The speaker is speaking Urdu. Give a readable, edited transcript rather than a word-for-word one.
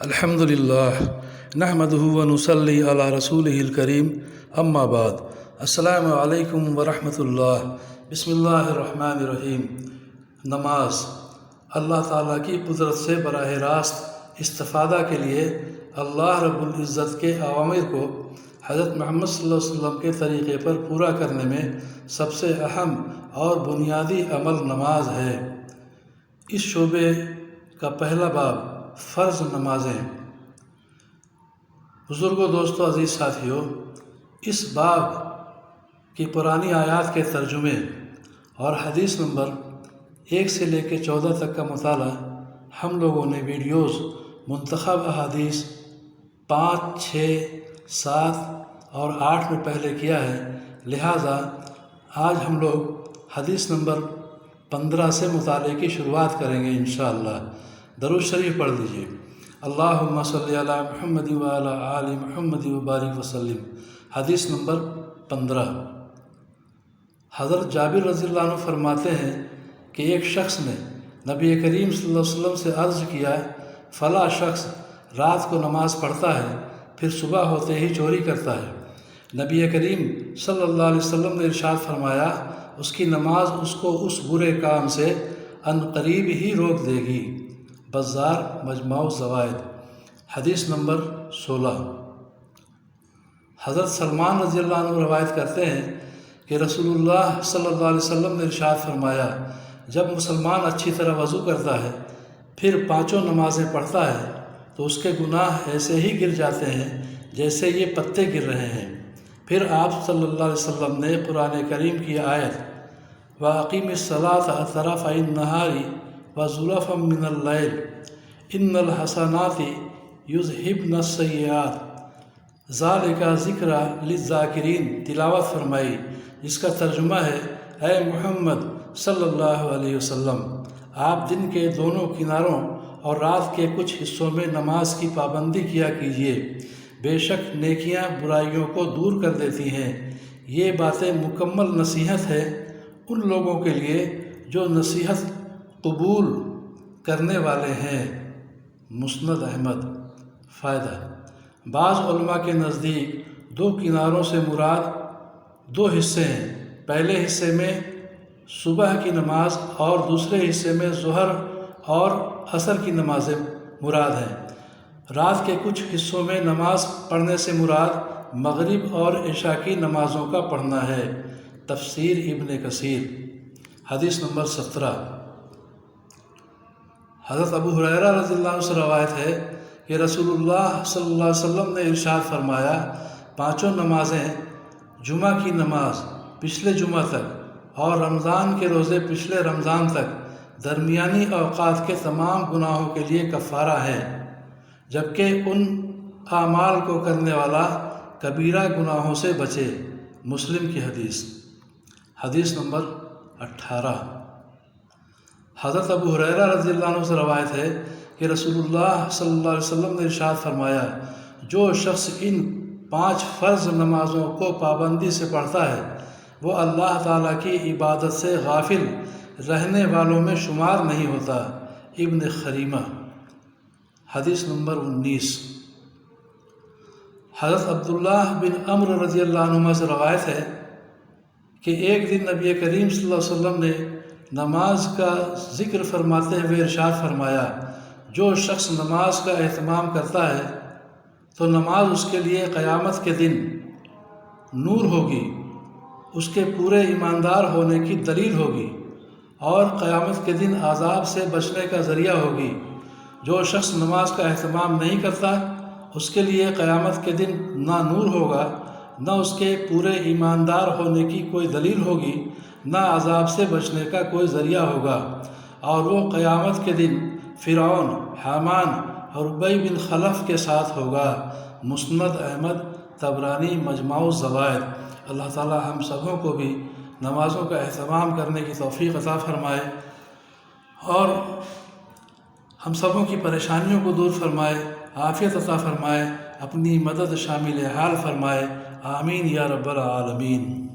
الحمدللہ نحمدہ ونصلی علی رسولہ الکریم اما بعد۔ السلام علیکم ورحمۃ اللہ۔ بسم اللہ الرحمن الرحیم۔ نماز اللہ تعالیٰ کی قدرت سے براہ راست استفادہ کے لیے اللہ رب العزت کے اوامر کو حضرت محمد صلی اللہ علیہ وسلم کے طریقے پر پورا کرنے میں سب سے اہم اور بنیادی عمل نماز ہے۔ اس شعبے کا پہلا باب فرض نمازیں۔ بزرگوں، دوستوں، عزیز ساتھیوں، اس باب کی پرانی آیات کے ترجمے اور حدیث نمبر 1 سے لے کے 14 تک کا مطالعہ ہم لوگوں نے ویڈیوز منتخب احادیث 5، 6، 7 اور 8 میں پہلے کیا ہے، لہٰذا آج ہم لوگ حدیث نمبر 15 سے مطالعے کی شروعات کریں گے انشاءاللہ۔ درود شریف پڑھ لیجیے۔ اللہم صلی علی محمد وعلی آل محمد وبارک وسلم۔ حدیث نمبر 15۔ حضرت جابر رضی اللہ عنہ فرماتے ہیں کہ ایک شخص نے نبی کریم صلی اللہ علیہ وسلم سے عرض کیا، فلاں شخص رات کو نماز پڑھتا ہے پھر صبح ہوتے ہی چوری کرتا ہے۔ نبی کریم صلی اللہ علیہ وسلم نے ارشاد فرمایا، اس کی نماز اس کو اس برے کام سے عنقریب ہی روک دے گی۔ بزار مجموع الزوائد۔ حدیث نمبر 16۔ حضرت سلمان رضی اللہ عنہ روایت کرتے ہیں کہ رسول اللہ صلی اللہ علیہ وسلم نے ارشاد فرمایا، جب مسلمان اچھی طرح وضو کرتا ہے پھر 5 نمازیں پڑھتا ہے تو اس کے گناہ ایسے ہی گر جاتے ہیں جیسے یہ پتے گر رہے ہیں۔ پھر آپ صلی اللہ علیہ وسلم نے قرآن کریم کی آیت وَأَقِیمِ الصَّلَاةَ طَرَفَیِ النَّہَارِ وَزُلَفًا مِّنَ اللَّیلِ إِنَّ الْحَسَنَاتِ یُذْہِبْنَ السَّیِّئَاتِ ذَلِکَ ذِکْرَ لِلذَّاکِرِین تلاوت فرمائی، جس کا ترجمہ ہے، اے محمد صلی اللہ علیہ وسلم، آپ دن کے دونوں کناروں اور رات کے کچھ حصوں میں نماز کی پابندی کیا کیجیے، بے شک نیکیاں برائیوں کو دور کر دیتی ہیں۔ یہ باتیں مکمل نصیحت ہے ان لوگوں کے لیے جو نصیحت قبول کرنے والے ہیں۔ مسند احمد۔ فائدہ: بعض علماء کے نزدیک 2 کناروں سے مراد 2 حصے ہیں۔ پہلے حصے میں صبح کی نماز اور دوسرے حصے میں ظہر اور عصر کی نمازیں مراد ہیں۔ رات کے کچھ حصوں میں نماز پڑھنے سے مراد مغرب اور عشاء کی نمازوں کا پڑھنا ہے۔ تفسیر ابن کثیر۔ حدیث نمبر 17۔ حضرت ابو ہریرہ رضی اللہ عنہ سے روایت ہے کہ رسول اللہ صلی اللہ علیہ وسلم نے ارشاد فرمایا، 5 نمازیں، جمعہ کی نماز پچھلے جمعہ تک اور رمضان کے روزے پچھلے رمضان تک درمیانی اوقات کے تمام گناہوں کے لیے کفارہ ہیں، جبکہ ان اعمال کو کرنے والا کبیرہ گناہوں سے بچے۔ مسلم کی حدیث۔ حدیث نمبر 18۔ حضرت ابو ہریرہ رضی اللہ عنہ سے روایت ہے کہ رسول اللہ صلی اللہ علیہ وسلم نے ارشاد فرمایا، جو شخص ان 5 فرض نمازوں کو پابندی سے پڑھتا ہے وہ اللہ تعالیٰ کی عبادت سے غافل رہنے والوں میں شمار نہیں ہوتا۔ ابن خریمہ۔ حدیث نمبر 19۔ حضرت عبداللہ بن عمرو رضی اللہ عنہما سے روایت ہے کہ ایک دن نبی کریم صلی اللہ علیہ وسلم نے نماز کا ذکر فرماتے ہوئے ارشاد فرمایا، جو شخص نماز کا اہتمام کرتا ہے تو نماز اس کے لیے قیامت کے دن نور ہوگی، اس کے پورے ایماندار ہونے کی دلیل ہوگی اور قیامت کے دن عذاب سے بچنے کا ذریعہ ہوگی۔ جو شخص نماز کا اہتمام نہیں کرتا اس کے لیے قیامت کے دن نہ نور ہوگا، نہ اس کے پورے ایماندار ہونے کی کوئی دلیل ہوگی، نہ عذاب سے بچنے کا کوئی ذریعہ ہوگا، اور وہ قیامت کے دن فرعون، حامان اور ابی بن خلف کے ساتھ ہوگا۔ مسند احمد، طبرانی، مجموع الزوائد۔ اللہ تعالی ہم سبوں کو بھی نمازوں کا اہتمام کرنے کی توفیق عطا فرمائے اور ہم سبوں کی پریشانیوں کو دور فرمائے، عافیت عطا فرمائے، اپنی مدد شامل حال فرمائے۔ آمین یا رب العالمین۔